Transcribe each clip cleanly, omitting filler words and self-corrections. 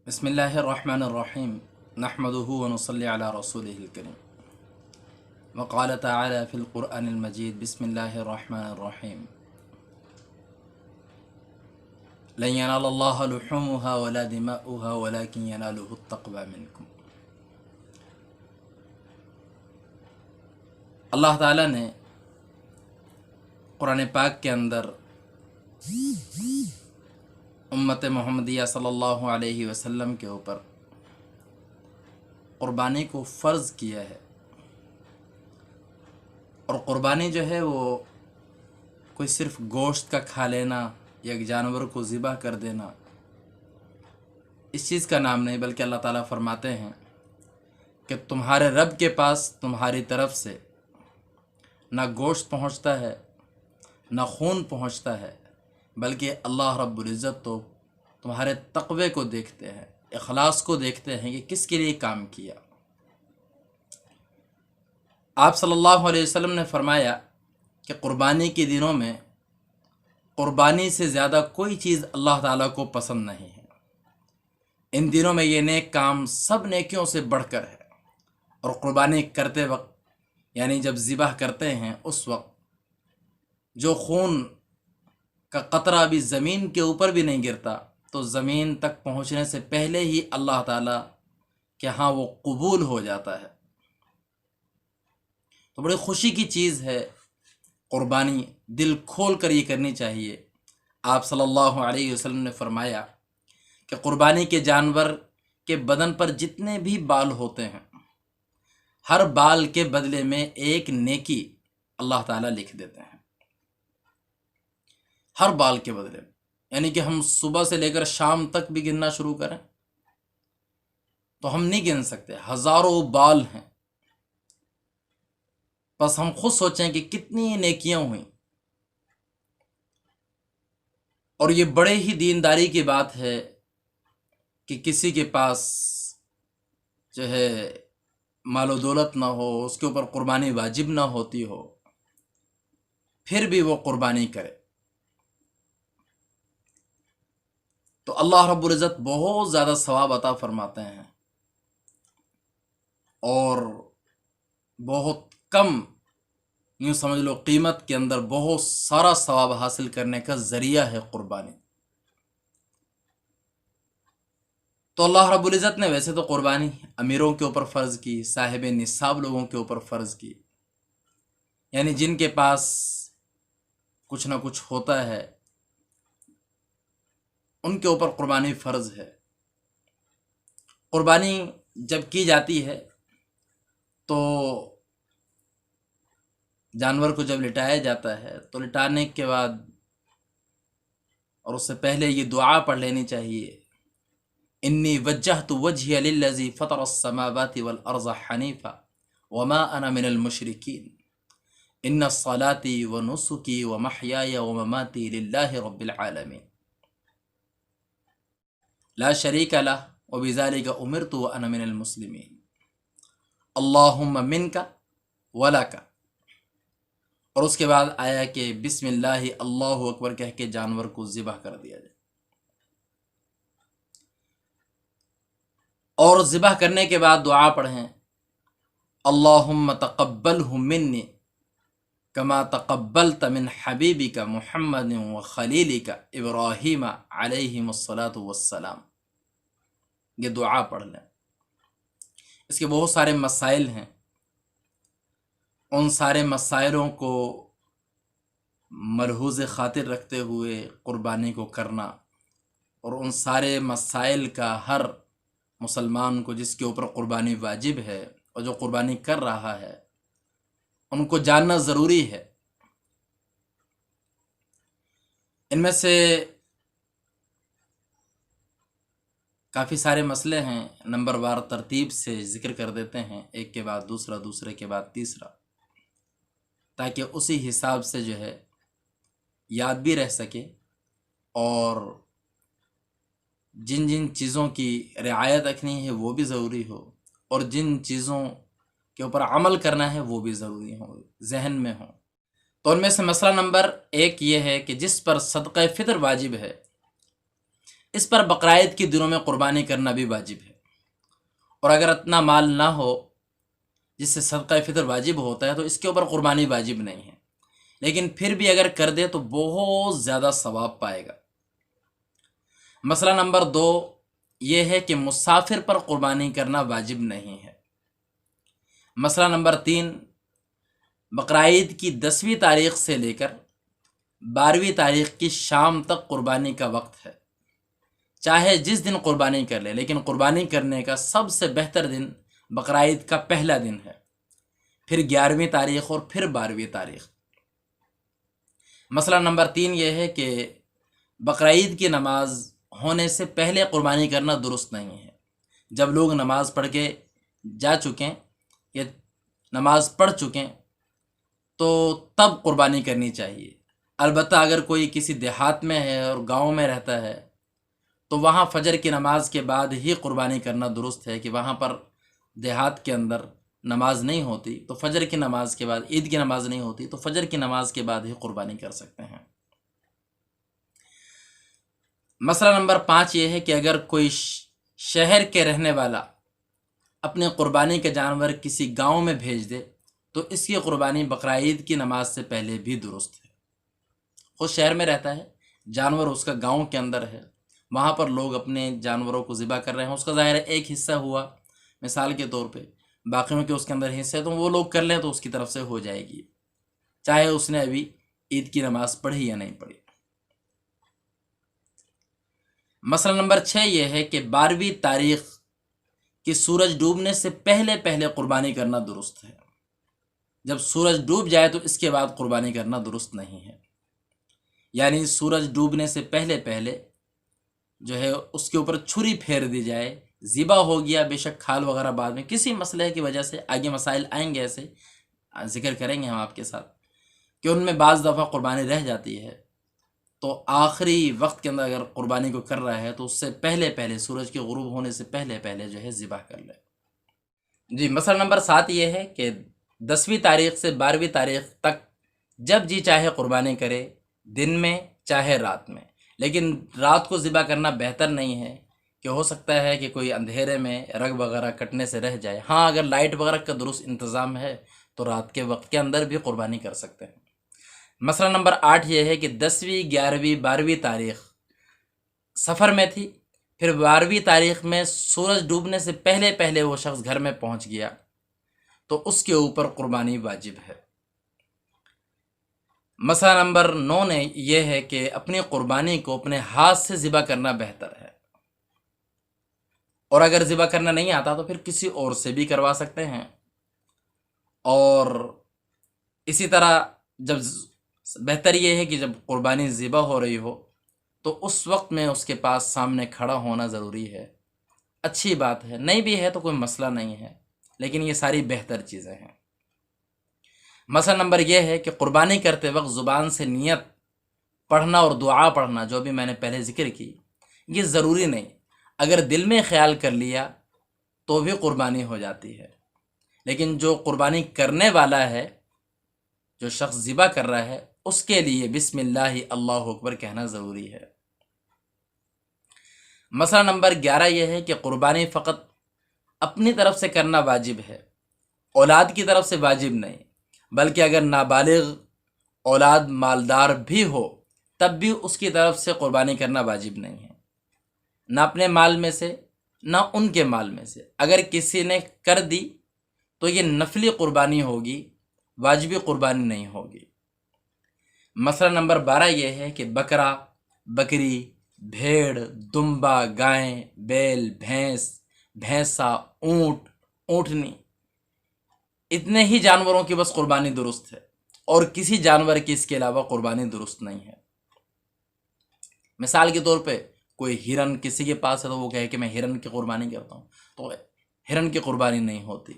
بسم اللہ الرحمن الرحیم نحمده ونصلی علی رسوله الکریم وقال تعالی فی القرآن المجید بسم اللہ الرحمن الرحیم لن ینال اللہ لحومها ولا دماؤها ولكن ینالہ التقوی منکم۔ اللہ تعالیٰ نے قرآن پاک کے اندر امت محمدیہ صلی اللہ علیہ وسلم کے اوپر قربانی کو فرض کیا ہے، اور قربانی جو ہے وہ کوئی صرف گوشت کا کھا لینا یا ایک جانور کو ذبح کر دینا اس چیز کا نام نہیں، بلکہ اللہ تعالیٰ فرماتے ہیں کہ تمہارے رب کے پاس تمہاری طرف سے نہ گوشت پہنچتا ہے نہ خون پہنچتا ہے، بلکہ اللہ رب العزت تو تمہارے تقوی کو دیکھتے ہیں، اخلاص کو دیکھتے ہیں کہ کس کے لیے کام کیا۔ آپ صلی اللہ علیہ وسلم نے فرمایا کہ قربانی کے دنوں میں قربانی سے زیادہ کوئی چیز اللہ تعالیٰ کو پسند نہیں ہے۔ ان دنوں میں یہ نیک کام سب نیکیوں سے بڑھ کر ہے، اور قربانی کرتے وقت یعنی جب ذبح کرتے ہیں اس وقت جو خون کا قطرہ بھی زمین کے اوپر بھی نہیں گرتا تو زمین تک پہنچنے سے پہلے ہی اللہ تعالیٰ کے ہاں وہ قبول ہو جاتا ہے۔ تو بڑی خوشی کی چیز ہے قربانی، دل کھول کر یہ کرنی چاہیے۔ آپ صلی اللہ علیہ وسلم نے فرمایا کہ قربانی کے جانور کے بدن پر جتنے بھی بال ہوتے ہیں ہر بال کے بدلے میں ایک نیکی اللہ تعالیٰ لکھ دیتے ہیں، ہر بال کے بدلے میں۔ یعنی کہ ہم صبح سے لے کر شام تک بھی گننا شروع کریں تو ہم نہیں گن سکتے، ہزاروں بال ہیں۔ بس ہم خود سوچیں کہ کتنی نیکیاں ہوئیں، اور یہ بڑے ہی دینداری کی بات ہے کہ کسی کے پاس جو ہے مال و دولت نہ ہو، اس کے اوپر قربانی واجب نہ ہوتی ہو، پھر بھی وہ قربانی کرے تو اللہ رب العزت بہت زیادہ ثواب عطا فرماتے ہیں، اور بہت کم، یوں سمجھ لو قیمت کے اندر بہت سارا ثواب حاصل کرنے کا ذریعہ ہے قربانی۔ تو اللہ رب العزت نے ویسے تو قربانی امیروں کے اوپر فرض کی، صاحب نصاب لوگوں کے اوپر فرض کی، یعنی جن کے پاس کچھ نہ کچھ ہوتا ہے ان کے اوپر قربانی فرض ہے۔ قربانی جب کی جاتی ہے تو جانور کو جب لٹایا جاتا ہے تو لٹانے کے بعد اور اس سے پہلے یہ دعا پڑھ لینی چاہیے، انی وجہت وجہی للذی فطر السماوات والارض حنیفا وما انا من المشرکین ان صلاتي ونسكي ومحياي ومماتي لله رب العالمین لا شریک لہ وبذلک امرت وانا من المسلمین اللہم منک ولک۔ اور اس کے بعد آیا کہ بسم اللہ اللہ اکبر کہہ کے جانور کو ذبح کر دیا جائے، اور ذبح کرنے کے بعد دعا پڑھیں، اللہم تقبلہ منی کما تقبلت من حبیبک محمد وخلیلک ابراہیم علیہم الصلاۃ والسلام۔ یہ دعا پڑھ لیں۔ اس کے بہت سارے مسائل ہیں، ان سارے مسائلوں کو ملحوظ خاطر رکھتے ہوئے قربانی کو کرنا، اور ان سارے مسائل کا ہر مسلمان کو جس کے اوپر قربانی واجب ہے اور جو قربانی کر رہا ہے ان کو جاننا ضروری ہے۔ ان میں سے کافی سارے مسئلے ہیں، نمبر وار ترتیب سے ذکر کر دیتے ہیں، ایک کے بعد دوسرا، دوسرے کے بعد تیسرا، تاکہ اسی حساب سے جو ہے یاد بھی رہ سکے، اور جن جن چیزوں کی رعایت رکھنی ہے وہ بھی ضروری ہو، اور جن چیزوں کے اوپر عمل کرنا ہے وہ بھی ضروری ہو، ذہن میں ہو۔ تو ان میں سے مسئلہ نمبر ایک یہ ہے کہ جس پر صدقہ فطر واجب ہے اس پر بقرعید کے دنوں میں قربانی کرنا بھی واجب ہے، اور اگر اتنا مال نہ ہو جس سے صدقہ فطر واجب ہوتا ہے تو اس کے اوپر قربانی واجب نہیں ہے، لیکن پھر بھی اگر کر دے تو بہت زیادہ ثواب پائے گا۔ مسئلہ نمبر 2 یہ ہے کہ مسافر پر قربانی کرنا واجب نہیں ہے۔ مسئلہ نمبر 3 بقرعید کی 10ویں تاریخ سے لے کر 12ویں تاریخ کی شام تک قربانی کا وقت ہے، چاہے جس دن قربانی کر لے، لیکن قربانی کرنے کا سب سے بہتر دن بقرعید کا پہلا دن ہے، پھر 11ویں تاریخ اور پھر 12ویں تاریخ۔ مسئلہ نمبر 3 یہ ہے کہ بقرعید کی نماز ہونے سے پہلے قربانی کرنا درست نہیں ہے۔ جب لوگ نماز پڑھ کے جا چکیں یا نماز پڑھ چکیں تو تب قربانی کرنی چاہیے۔ البتہ اگر کوئی کسی دیہات میں ہے اور گاؤں میں رہتا ہے تو وہاں فجر کی نماز کے بعد ہی قربانی کرنا درست ہے، کہ وہاں پر دیہات کے اندر نماز نہیں ہوتی تو فجر کی نماز کے بعد، عید کی نماز نہیں ہوتی تو فجر کی نماز کے بعد ہی قربانی کر سکتے ہیں۔ مسئلہ نمبر 5 یہ ہے کہ اگر کوئی شہر کے رہنے والا اپنے قربانی کے جانور کسی گاؤں میں بھیج دے تو اس کی قربانی بقرعید کی نماز سے پہلے بھی درست ہے۔ خود شہر میں رہتا ہے، جانور اس کا گاؤں کے اندر ہے، وہاں پر لوگ اپنے جانوروں کو ذبح کر رہے ہیں، اس کا ظاہر ہے ایک حصہ ہوا مثال کے طور پہ، باقیوں کے اس کے اندر حصے تو وہ لوگ کر لیں تو اس کی طرف سے ہو جائے گی، چاہے اس نے ابھی عید کی نماز پڑھی یا نہیں پڑھی۔ مسئلہ نمبر 6 یہ ہے کہ 12ویں تاریخ کی سورج ڈوبنے سے پہلے قربانی کرنا درست ہے۔ جب سورج ڈوب جائے تو اس کے بعد قربانی کرنا درست نہیں ہے، یعنی سورج ڈوبنے سے پہلے جو ہے اس کے اوپر چھری پھیر دی جائے، ذبح ہو گیا، بے شک کھال وغیرہ بعد میں کسی مسئلے کی وجہ سے، آگے مسائل آئیں گے ایسے ذکر کریں گے ہم آپ کے ساتھ، کہ ان میں بعض دفعہ قربانی رہ جاتی ہے تو آخری وقت کے اندر اگر قربانی کو کر رہا ہے تو اس سے پہلے سورج کے غروب ہونے سے پہلے جو ہے ذبح کر لے۔ جی، مسئلہ نمبر 7 یہ ہے کہ 10ویں تاریخ سے 12ویں تاریخ تک جب جی چاہے قربانی کرے، دن میں چاہے رات میں، لیکن رات کو ذبح کرنا بہتر نہیں ہے، کہ ہو سکتا ہے کہ کوئی اندھیرے میں رگ وغیرہ کٹنے سے رہ جائے۔ ہاں، اگر لائٹ وغیرہ کا درست انتظام ہے تو رات کے وقت کے اندر بھی قربانی کر سکتے ہیں۔ مسئلہ نمبر 8 یہ ہے کہ 10ویں 11ویں 12ویں تاریخ سفر میں تھی، پھر 12ویں تاریخ میں سورج ڈوبنے سے پہلے وہ شخص گھر میں پہنچ گیا تو اس کے اوپر قربانی واجب ہے۔ مسئلہ نمبر 9 نے یہ ہے کہ اپنی قربانی کو اپنے ہاتھ سے ذبح کرنا بہتر ہے، اور اگر ذبح کرنا نہیں آتا تو پھر کسی اور سے بھی کروا سکتے ہیں۔ اور اسی طرح جب بہتر یہ ہے کہ جب قربانی ذبح ہو رہی ہو تو اس وقت میں اس کے پاس سامنے کھڑا ہونا ضروری ہے۔ اچھی بات ہے، نہیں بھی ہے تو کوئی مسئلہ نہیں ہے، لیکن یہ ساری بہتر چیزیں ہیں۔ مسئلہ نمبر یہ ہے کہ قربانی کرتے وقت زبان سے نیت پڑھنا اور دعا پڑھنا، جو بھی میں نے پہلے ذکر کی، یہ ضروری نہیں، اگر دل میں خیال کر لیا تو بھی قربانی ہو جاتی ہے، لیکن جو قربانی کرنے والا ہے، جو شخص ذبح کر رہا ہے، اس کے لیے بسم اللہ اللہ اکبر کہنا ضروری ہے۔ مسئلہ نمبر 11 یہ ہے کہ قربانی فقط اپنی طرف سے کرنا واجب ہے، اولاد کی طرف سے واجب نہیں، بلکہ اگر نابالغ اولاد مالدار بھی ہو تب بھی اس کی طرف سے قربانی کرنا واجب نہیں ہے، نہ اپنے مال میں سے نہ ان کے مال میں سے۔ اگر کسی نے کر دی تو یہ نفلی قربانی ہوگی، واجبی قربانی نہیں ہوگی۔ مسئلہ نمبر 12 یہ ہے کہ بکرا، بکری، بھیڑ، دمبا، گائیں، بیل، بھینس، بھینسا، اونٹ، اونٹنی، اتنے ہی جانوروں کی بس قربانی درست ہے، اور کسی جانور کی اس کے علاوہ قربانی درست نہیں ہے۔ مثال کے طور پہ کوئی ہرن کسی کے پاس ہے تو وہ کہے کہ میں ہرن کی قربانی کرتا ہوں، تو ہرن کی قربانی نہیں ہوتی۔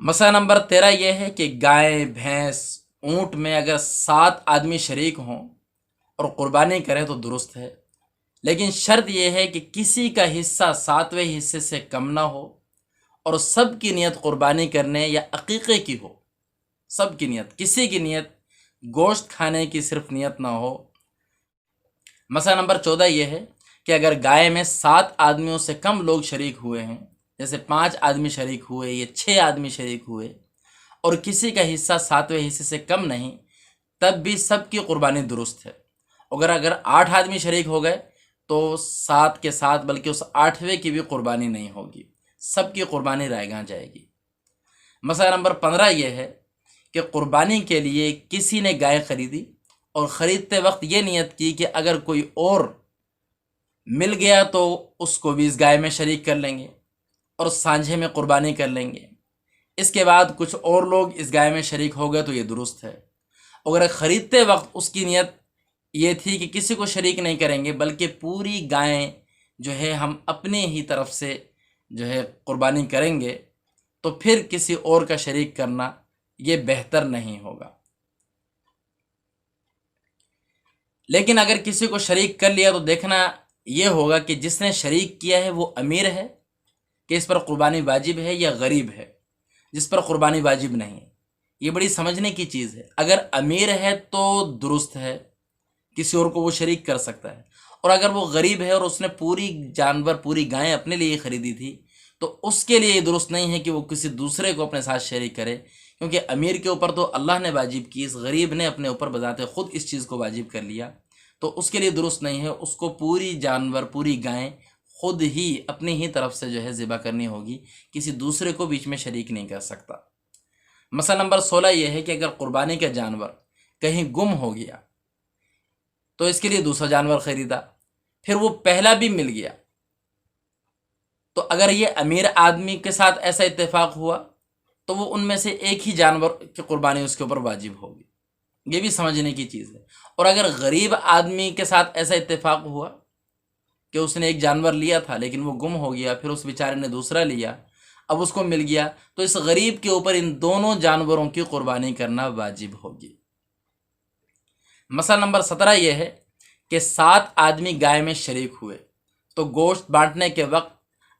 مسئلہ نمبر 13 یہ ہے کہ گائے، بھینس، اونٹ میں اگر 7 آدمی شریک ہوں اور قربانی کریں تو درست ہے، لیکن شرط یہ ہے کہ کسی کا حصہ 7ویں حصے سے کم نہ ہو، اور سب کی نیت قربانی کرنے یا عقیقے کی ہو، سب کی نیت، کسی کی نیت گوشت کھانے کی صرف نیت نہ ہو، مسئلہ نمبر 14 یہ ہے کہ اگر گائے میں 7 آدمیوں سے کم لوگ شریک ہوئے ہیں، جیسے 5 آدمی شریک ہوئے یا 6 آدمی شریک ہوئے، اور کسی کا حصہ 7ویں حصے سے کم نہیں، تب بھی سب کی قربانی درست ہے۔ اگر 8 آدمی شریک ہو گئے تو 7 کے ساتھ بلکہ اس 8ویں کی بھی قربانی نہیں ہوگی، سب کی قربانی رائے گاں جائے گی۔ مسئلہ نمبر 15 یہ ہے کہ قربانی کے لیے کسی نے گائے خریدی اور خریدتے وقت یہ نیت کی کہ اگر کوئی اور مل گیا تو اس کو بھی اس گائے میں شریک کر لیں گے اور سانجھے میں قربانی کر لیں گے۔ اس کے بعد کچھ اور لوگ اس گائے میں شریک ہو گئے تو یہ درست ہے۔ اگر خریدتے وقت اس کی نیت یہ تھی کہ کسی کو شریک نہیں کریں گے بلکہ پوری گائیں جو ہے ہم اپنے ہی طرف سے جو ہے قربانی کریں گے، تو پھر کسی اور کا شریک کرنا یہ بہتر نہیں ہوگا۔ لیکن اگر کسی کو شریک کر لیا تو دیکھنا یہ ہوگا کہ جس نے شریک کیا ہے وہ امیر ہے کہ اس پر قربانی واجب ہے، یا غریب ہے جس پر قربانی واجب نہیں ہے۔ یہ بڑی سمجھنے کی چیز ہے۔ اگر امیر ہے تو درست ہے، کسی اور کو وہ شریک کر سکتا ہے، اور اگر وہ غریب ہے اور اس نے پوری جانور پوری گائیں اپنے لیے خریدی تھی تو اس کے لیے یہ درست نہیں ہے کہ وہ کسی دوسرے کو اپنے ساتھ شریک کرے، کیونکہ امیر کے اوپر تو اللہ نے واجب کی، اس غریب نے اپنے اوپر بذات خود اس چیز کو واجب کر لیا، تو اس کے لیے درست نہیں ہے۔ اس کو پوری جانور پوری گائیں خود ہی اپنی ہی طرف سے جو ہے ذبح کرنی ہوگی، کسی دوسرے کو بیچ میں شریک نہیں کر سکتا۔ مسئلہ نمبر 16 یہ ہے کہ اگر قربانی کا جانور کہیں گم ہو گیا تو اس کے لیے دوسرا جانور خریدا، پھر وہ پہلا بھی مل گیا، تو اگر یہ امیر آدمی کے ساتھ ایسا اتفاق ہوا تو وہ ان میں سے ایک ہی جانور کی قربانی اس کے اوپر واجب ہوگی۔ یہ بھی سمجھنے کی چیز ہے۔ اور اگر غریب آدمی کے ساتھ ایسا اتفاق ہوا کہ اس نے ایک جانور لیا تھا لیکن وہ گم ہو گیا، پھر اس بیچارے نے دوسرا لیا، اب اس کو مل گیا، تو اس غریب کے اوپر ان دونوں جانوروں کی قربانی کرنا واجب ہوگی۔ مسئلہ نمبر 17 یہ ہے کہ 7 آدمی گائے میں شریک ہوئے تو گوشت بانٹنے کے وقت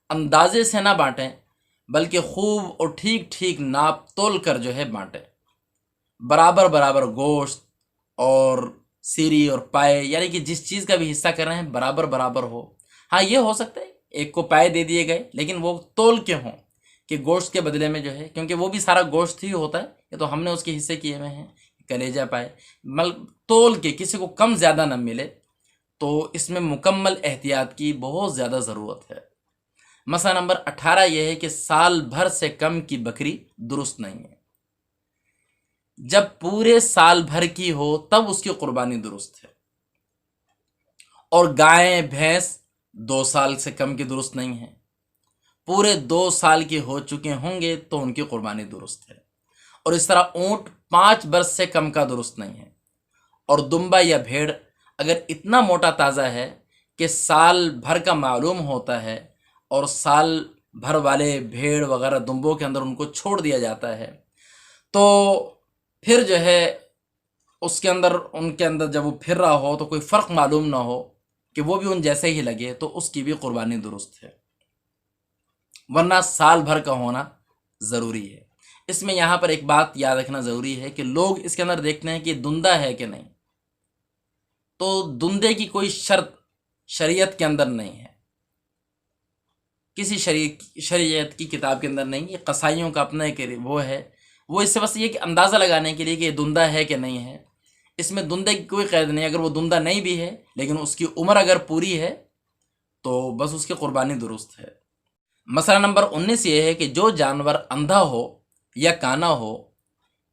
اندازے سے نہ بانٹیں بلکہ خوب اور ٹھیک ٹھیک ناپ تول کر جو ہے بانٹیں، برابر برابر گوشت اور سیری اور پائے، یعنی کہ جس چیز کا بھی حصہ کر رہے ہیں برابر برابر ہو۔ ہاں یہ ہو سکتا ہے ایک کو پائے دے دیے گئے لیکن وہ تول کے ہوں کہ گوشت کے بدلے میں جو ہے، کیونکہ وہ بھی سارا گوشت ہی ہوتا ہے، یہ تو ہم نے اس کے حصے کیے ہوئے ہیں، کلیجہ پائے تول کے کسی کو کم زیادہ نہ ملے، تو اس میں مکمل احتیاط کی بہت زیادہ ضرورت ہے۔ مسئلہ نمبر 18 یہ ہے کہ سال بھر سے کم کی بکری درست نہیں ہے۔ جب پورے سال بھر کی ہو تب اس کی قربانی درست ہے، اور گائے بھینس 2 سال سے کم کی درست نہیں ہے، پورے 2 سال کے ہو چکے ہوں گے تو ان کی قربانی درست ہے، اور اس طرح اونٹ 5 برس سے کم کا درست نہیں ہے، اور دمبا یا بھیڑ اگر اتنا موٹا تازہ ہے کہ سال بھر کا معلوم ہوتا ہے اور سال بھر والے بھیڑ وغیرہ دمبوں کے اندر ان کو چھوڑ دیا جاتا ہے، تو پھر جو ہے اس کے اندر ان کے اندر جب وہ پھر رہا ہو تو کوئی فرق معلوم نہ ہو کہ وہ بھی ان جیسے ہی لگے، تو اس کی بھی قربانی درست ہے، ورنہ سال بھر کا ہونا ضروری ہے۔ اس میں یہاں پر ایک بات یاد رکھنا ضروری ہے کہ لوگ اس کے اندر دیکھتے ہیں کہ دندہ ہے کہ نہیں، تو دندے کی کوئی شرط شریعت کے اندر نہیں ہے، کسی شریعت کی کتاب کے اندر نہیں، یہ قصائیوں کا اپنا ایک وہ ہے، وہ اس سے بس یہ کہ اندازہ لگانے کے لیے کہ یہ دندہ ہے کہ نہیں ہے، اس میں دندے کی کوئی قید نہیں۔ اگر وہ دندہ نہیں بھی ہے لیکن اس کی عمر اگر پوری ہے تو بس اس کی قربانی درست ہے۔ مسئلہ نمبر 19 یہ ہے کہ جو جانور اندھا ہو یا کانا ہو،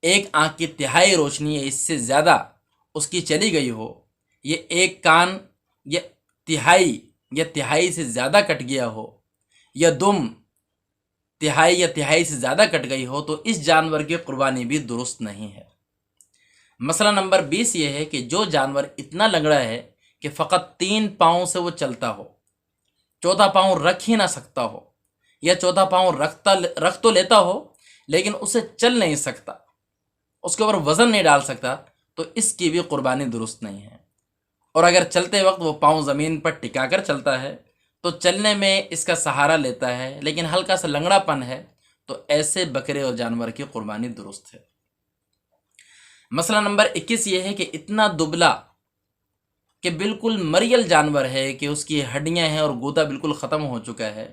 ایک آنکھ کی تہائی روشنی یا اس سے زیادہ اس کی چلی گئی ہو، یہ ایک کان یا تہائی سے زیادہ کٹ گیا ہو، یا دم تہائی یا تہائی سے زیادہ کٹ گئی ہو، تو اس جانور کی قربانی بھی درست نہیں ہے۔ مسئلہ نمبر 20 یہ ہے کہ جو جانور اتنا لنگڑا ہے کہ فقط 3 پاؤں سے وہ چلتا ہو، چوتھا پاؤں رکھ ہی نہ سکتا ہو، یا چوتھا پاؤں رکھ تو لیتا ہو لیکن اسے چل نہیں سکتا، اس کے اوپر وزن نہیں ڈال سکتا، تو اس کی بھی قربانی درست نہیں ہے۔ اور اگر چلتے وقت وہ پاؤں زمین پر ٹکا کر چلتا ہے تو چلنے میں اس کا سہارا لیتا ہے لیکن ہلکا سا لنگڑا پن ہے، تو ایسے بکرے اور جانور کی قربانی درست ہے۔ مسئلہ نمبر 21 یہ ہے کہ اتنا دبلا کہ بالکل مریل جانور ہے کہ اس کی ہڈیاں ہیں اور گودا بالکل ختم ہو چکا ہے،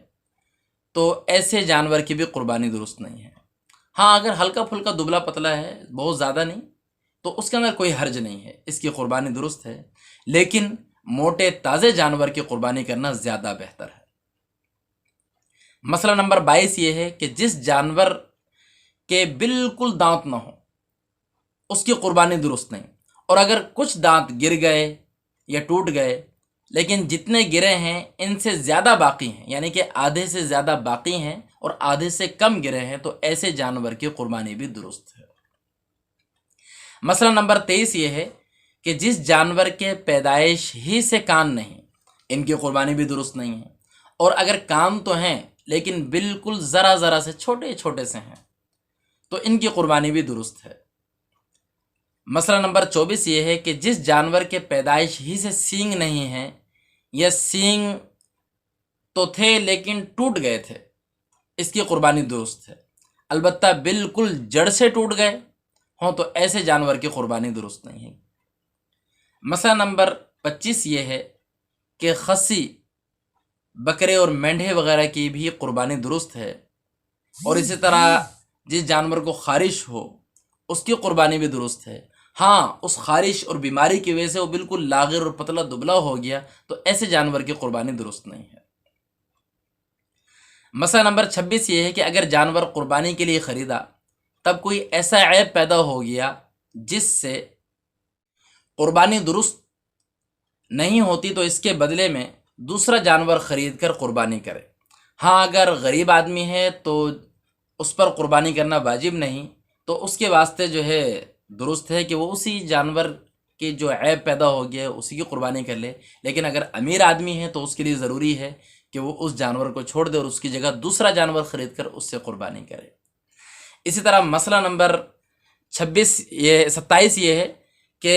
تو ایسے جانور کی بھی قربانی درست نہیں ہے۔ ہاں اگر ہلکا پھلکا دبلا پتلا ہے، بہت زیادہ نہیں، تو اس کے اندر کوئی حرج نہیں ہے، اس کی قربانی درست ہے، لیکن موٹے تازے جانور کی قربانی کرنا زیادہ بہتر ہے۔ مسئلہ نمبر 22 یہ ہے کہ جس جانور کے بالکل دانت نہ ہو اس کی قربانی درست نہیں، اور اگر کچھ دانت گر گئے یا ٹوٹ گئے لیکن جتنے گرے ہیں ان سے زیادہ باقی ہیں، یعنی کہ آدھے سے زیادہ باقی ہیں اور آدھے سے کم گرے ہیں، تو ایسے جانور کی قربانی بھی درست ہے۔ مسئلہ نمبر 23 یہ ہے کہ جس جانور کے پیدائش ہی سے کان نہیں، ان کی قربانی بھی درست نہیں ہے، اور اگر کان تو ہیں لیکن بالکل ذرا ذرا سے چھوٹے چھوٹے سے ہیں تو ان کی قربانی بھی درست ہے۔ مسئلہ نمبر 24 یہ ہے کہ جس جانور کے پیدائش ہی سے سینگ نہیں ہیں یا سینگ تو تھے لیکن ٹوٹ گئے تھے، اس کی قربانی درست ہے، البتہ بالکل جڑ سے ٹوٹ گئے ہوں تو ایسے جانور کی قربانی درست نہیں ہے۔ مسئلہ نمبر 25 یہ ہے کہ خصی، بکرے اور مینڈھے وغیرہ کی بھی قربانی درست ہے، اور اسی طرح جس جانور کو خارش ہو اس کی قربانی بھی درست ہے۔ ہاں اس خارش اور بیماری کی وجہ سے وہ بالکل لاغر اور پتلا دبلا ہو گیا تو ایسے جانور کی قربانی درست نہیں ہے۔ مسئلہ نمبر 26 یہ ہے کہ اگر جانور قربانی کے لیے خریدا تب کوئی ایسا عیب پیدا ہو گیا جس سے قربانی درست نہیں ہوتی تو اس کے بدلے میں دوسرا جانور خرید کر قربانی کرے۔ ہاں اگر غریب آدمی ہے تو اس پر قربانی کرنا واجب نہیں، تو اس کے واسطے جو ہے درست ہے کہ وہ اسی جانور کے جو عیب پیدا ہو گیا ہے اسی کی قربانی کر لے، لیکن اگر امیر آدمی ہے تو اس کے لیے ضروری ہے کہ وہ اس جانور کو چھوڑ دے اور اس کی جگہ دوسرا جانور خرید کر اس سے قربانی کرے۔ اسی طرح مسئلہ نمبر 27 یہ ہے کہ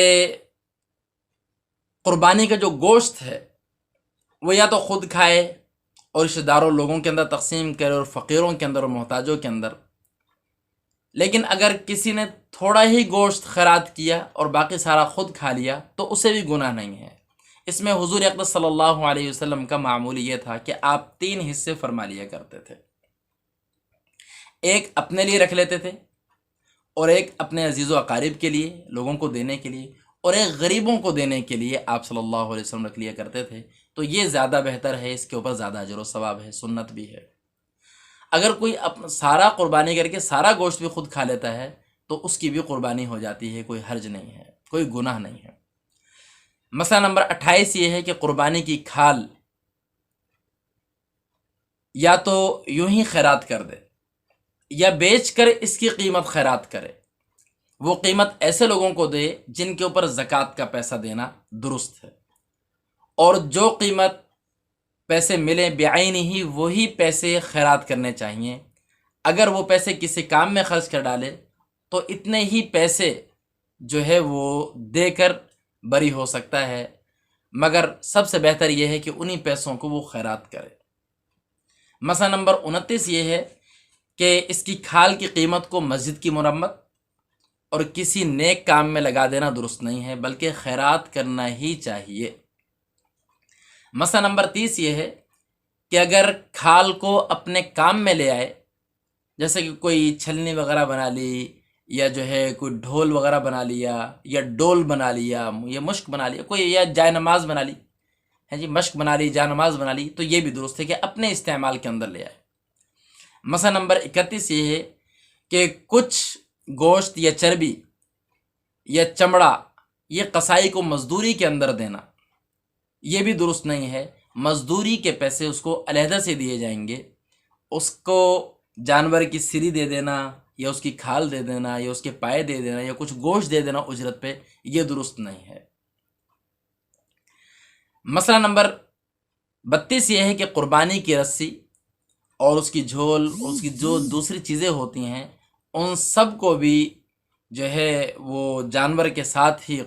قربانی کا جو گوشت ہے وہ یا تو خود کھائے اور رشتہ داروں لوگوں کے اندر تقسیم کرے اور فقیروں کے اندر اور محتاجوں کے اندر، لیکن اگر کسی نے تھوڑا ہی گوشت خیرات کیا اور باقی سارا خود کھا لیا تو اسے بھی گناہ نہیں ہے۔ اس میں حضور اقدس صلی اللہ علیہ وسلم کا معمول یہ تھا کہ آپ 3 حصے فرما لیا کرتے تھے، ایک اپنے لیے رکھ لیتے تھے، اور ایک اپنے عزیز و اقارب کے لیے، لوگوں کو دینے کے لیے، اور ایک غریبوں کو دینے کے لیے آپ صلی اللہ علیہ وسلم رکھ لیا کرتے تھے۔ تو یہ زیادہ بہتر ہے، اس کے اوپر زیادہ اجر و ثواب ہے، سنت بھی ہے۔ اگر کوئی سارا قربانی کر کے سارا گوشت بھی خود کھا لیتا ہے تو اس کی بھی قربانی ہو جاتی ہے، کوئی حرج نہیں ہے، کوئی گناہ نہیں ہے۔ مسئلہ نمبر 28 یہ ہے کہ قربانی کی کھال یا تو یوں ہی خیرات کر دے یا بیچ کر اس کی قیمت خیرات کرے، وہ قیمت ایسے لوگوں کو دے جن کے اوپر زکوٰۃ کا پیسہ دینا درست ہے، اور جو قیمت پیسے ملیں بعین ہی وہی پیسے خیرات کرنے چاہیے۔ اگر وہ پیسے کسی کام میں خرچ کر ڈالے تو اتنے ہی پیسے جو ہے وہ دے کر بری ہو سکتا ہے، مگر سب سے بہتر یہ ہے کہ انہی پیسوں کو وہ خیرات کرے۔ مسئلہ نمبر 29 یہ ہے کہ اس کی کھال کی قیمت کو مسجد کی مرمت اور کسی نیک کام میں لگا دینا درست نہیں ہے، بلکہ خیرات کرنا ہی چاہیے۔ مسئلہ نمبر 30 یہ ہے کہ اگر کھال کو اپنے کام میں لے آئے، جیسے کہ کوئی چھلنی وغیرہ بنا لی، یا جو ہے کوئی ڈھول وغیرہ بنا لیا، یا ڈول بنا لیا، یا مشک بنا لیا، کوئی یا جائے نماز بنا لی ہے جی، مشک بنا لی، جائے نماز بنا لی، تو یہ بھی درست ہے کہ اپنے استعمال کے اندر لے آئے۔ مسئلہ نمبر 31 یہ ہے کہ کچھ گوشت یا چربی یا چمڑا یہ قصائی کو مزدوری کے اندر دینا یہ بھی درست نہیں ہے۔ مزدوری کے پیسے اس کو علیحدہ سے دیے جائیں گے، اس کو جانور کی سری دے دینا یا اس کی کھال دے دینا یا اس کے پائے دے دینا یا کچھ گوشت دے دینا اجرت پہ، یہ درست نہیں ہے۔ مسئلہ نمبر 32 یہ ہے کہ قربانی کی رسی اور اس کی جھول اور اس کی جو دوسری چیزیں ہوتی ہیں ان سب کو بھی جو ہے وہ جانور کے ساتھ ہی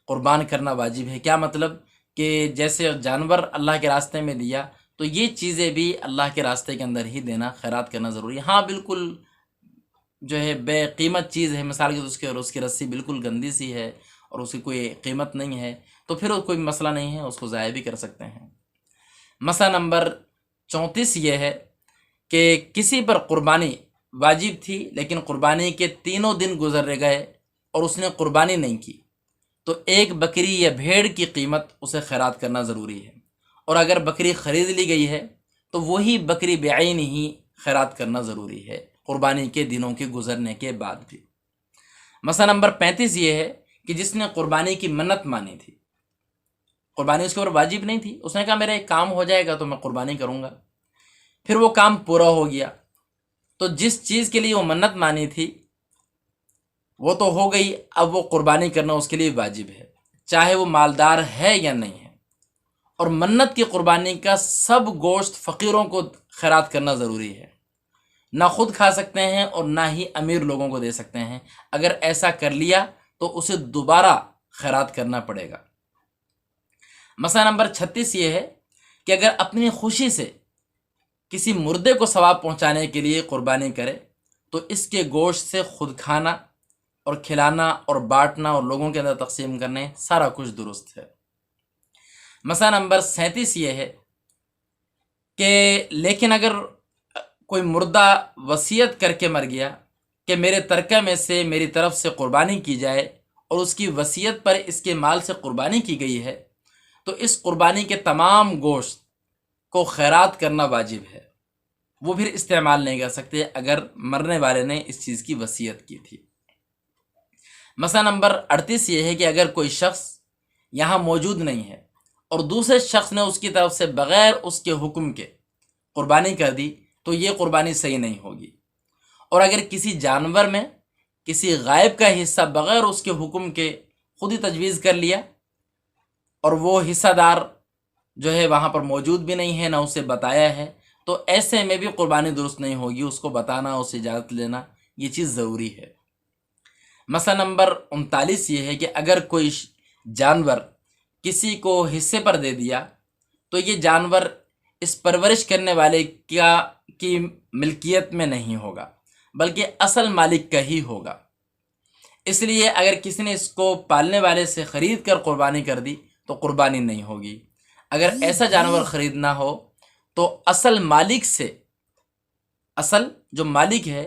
قربان کرنا واجب ہے۔ کیا مطلب کہ جیسے جانور اللہ کے راستے میں دیا تو یہ چیزیں بھی اللہ کے راستے کے اندر ہی دینا، خیرات کرنا ضروری ہے۔ ہاں بالکل جو ہے بے قیمت چیز ہے، مثال کے اس کی رسی بالکل گندی سی ہے اور اس کی کوئی قیمت نہیں ہے، تو پھر کوئی مسئلہ نہیں ہے، اس کو ضائع بھی کر سکتے ہیں۔ مسئلہ نمبر 34 یہ ہے کہ کسی پر قربانی واجب تھی لیکن قربانی کے 3 دن گزر گئے اور اس نے قربانی نہیں کی، تو ایک بکری یا بھیڑ کی قیمت اسے خیرات کرنا ضروری ہے، اور اگر بکری خرید لی گئی ہے تو وہی بکری بعین ہی خیرات کرنا ضروری ہے قربانی کے دنوں کے گزرنے کے بعد بھی۔ مسئلہ نمبر 35 یہ ہے کہ جس نے قربانی کی منت مانی تھی، قربانی اس کے اوپر واجب نہیں تھی، اس نے کہا میرا ایک کام ہو جائے گا تو میں قربانی کروں گا، پھر وہ کام پورا ہو گیا، تو جس چیز کے لیے وہ منت مانی تھی وہ تو ہو گئی، اب وہ قربانی کرنا اس کے لیے واجب ہے، چاہے وہ مالدار ہے یا نہیں ہے۔ اور منت کی قربانی کا سب گوشت فقیروں کو خیرات کرنا ضروری ہے، نہ خود کھا سکتے ہیں اور نہ ہی امیر لوگوں کو دے سکتے ہیں، اگر ایسا کر لیا تو اسے دوبارہ خیرات کرنا پڑے گا۔ مسئلہ نمبر 36 یہ ہے کہ اگر اپنی خوشی سے کسی مردے کو ثواب پہنچانے کے لیے قربانی کرے تو اس کے گوشت سے خود کھانا اور کھلانا اور بانٹنا اور لوگوں کے اندر تقسیم کرنے سارا کچھ درست ہے۔ مسئلہ نمبر 37 یہ ہے کہ لیکن اگر کوئی مردہ وصیت کر کے مر گیا کہ میرے ترکہ میں سے میری طرف سے قربانی کی جائے اور اس کی وصیت پر اس کے مال سے قربانی کی گئی ہے تو اس قربانی کے تمام گوشت کو خیرات کرنا واجب ہے، وہ پھر استعمال نہیں کر سکتے اگر مرنے والے نے اس چیز کی وصیت کی تھی۔ مسئلہ نمبر 38 یہ ہے کہ اگر کوئی شخص یہاں موجود نہیں ہے اور دوسرے شخص نے اس کی طرف سے بغیر اس کے حکم کے قربانی کر دی تو یہ قربانی صحیح نہیں ہوگی، اور اگر کسی جانور میں کسی غائب کا حصہ بغیر اس کے حکم کے خود ہی تجویز کر لیا اور وہ حصہ دار جو ہے وہاں پر موجود بھی نہیں ہے، نہ اسے بتایا ہے، تو ایسے میں بھی قربانی درست نہیں ہوگی، اس کو بتانا، اس سے اجازت لینا یہ چیز ضروری ہے۔ مسئلہ نمبر 39 یہ ہے کہ اگر کوئی جانور کسی کو حصے پر دے دیا تو یہ جانور اس پرورش کرنے والے کی ملکیت میں نہیں ہوگا بلکہ اصل مالک کا ہی ہوگا، اس لیے اگر کسی نے اس کو پالنے والے سے خرید کر قربانی کر دی تو قربانی نہیں ہوگی۔ اگر ایسا جانور خریدنا ہو تو اصل مالک سے، اصل جو مالک ہے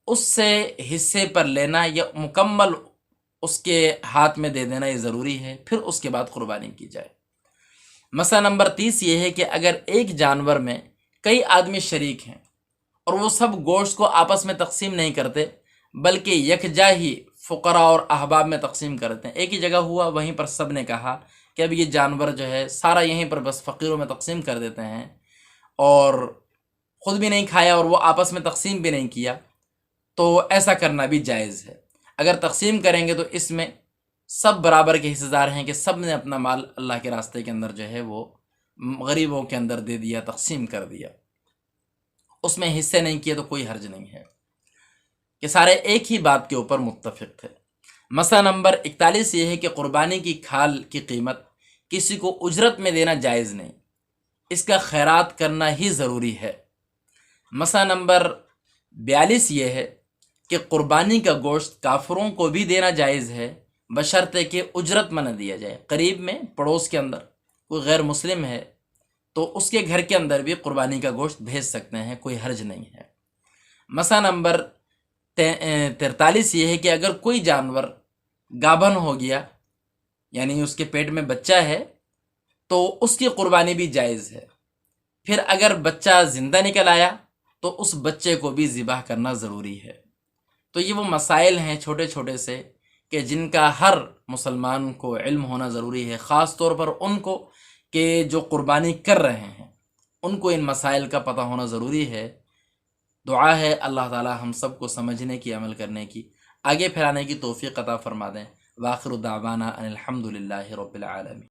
اس سے حصے پر لینا یا مکمل اس کے ہاتھ میں دے دینا یہ ضروری ہے، پھر اس کے بعد قربانی کی جائے۔ مسئلہ نمبر 30 یہ ہے کہ اگر ایک جانور میں کئی آدمی شریک ہیں اور وہ سب گوشت کو آپس میں تقسیم نہیں کرتے بلکہ یکجا ہی فقراء اور احباب میں تقسیم کرتے ہیں، ایک ہی جگہ ہوا وہیں پر سب نے کہا کہ اب یہ جانور جو ہے سارا یہیں پر بس فقیروں میں تقسیم کر دیتے ہیں، اور خود بھی نہیں کھایا اور وہ آپس میں تقسیم بھی نہیں کیا، تو ایسا کرنا بھی جائز ہے۔ اگر تقسیم کریں گے تو اس میں سب برابر کے حصے دار ہیں کہ سب نے اپنا مال اللہ کے راستے کے اندر جو ہے وہ غریبوں کے اندر دے دیا، تقسیم کر دیا، اس میں حصے نہیں کیے تو کوئی حرج نہیں ہے کہ سارے ایک ہی بات کے اوپر متفق تھے۔ مسئلہ نمبر 41 یہ ہے کہ قربانی کی کھال کی قیمت کسی کو اجرت میں دینا جائز نہیں، اس کا خیرات کرنا ہی ضروری ہے۔ مسئلہ نمبر 42 یہ ہے کہ قربانی کا گوشت کافروں کو بھی دینا جائز ہے بشرطے کہ اجرت میں نہ دیا جائے۔ قریب میں پڑوس کے اندر کوئی غیر مسلم ہے تو اس کے گھر کے اندر بھی قربانی کا گوشت بھیج سکتے ہیں، کوئی حرج نہیں ہے۔ مسئلہ نمبر 43 یہ ہے کہ اگر کوئی جانور گابھن ہو گیا یعنی اس کے پیٹ میں بچہ ہے تو اس کی قربانی بھی جائز ہے، پھر اگر بچہ زندہ نکل آیا تو اس بچے کو بھی ذبح کرنا ضروری ہے۔ تو یہ وہ مسائل ہیں چھوٹے چھوٹے سے کہ جن کا ہر مسلمان کو علم ہونا ضروری ہے، خاص طور پر ان کو کہ جو قربانی کر رہے ہیں ان کو ان مسائل کا پتہ ہونا ضروری ہے۔ دعا ہے اللہ تعالی ہم سب کو سمجھنے کی، عمل کرنے کی، آگے پھیلانے کی توفیق عطا فرما دیں۔ وآخر دعوانا ان الحمد للہ رب العالمین۔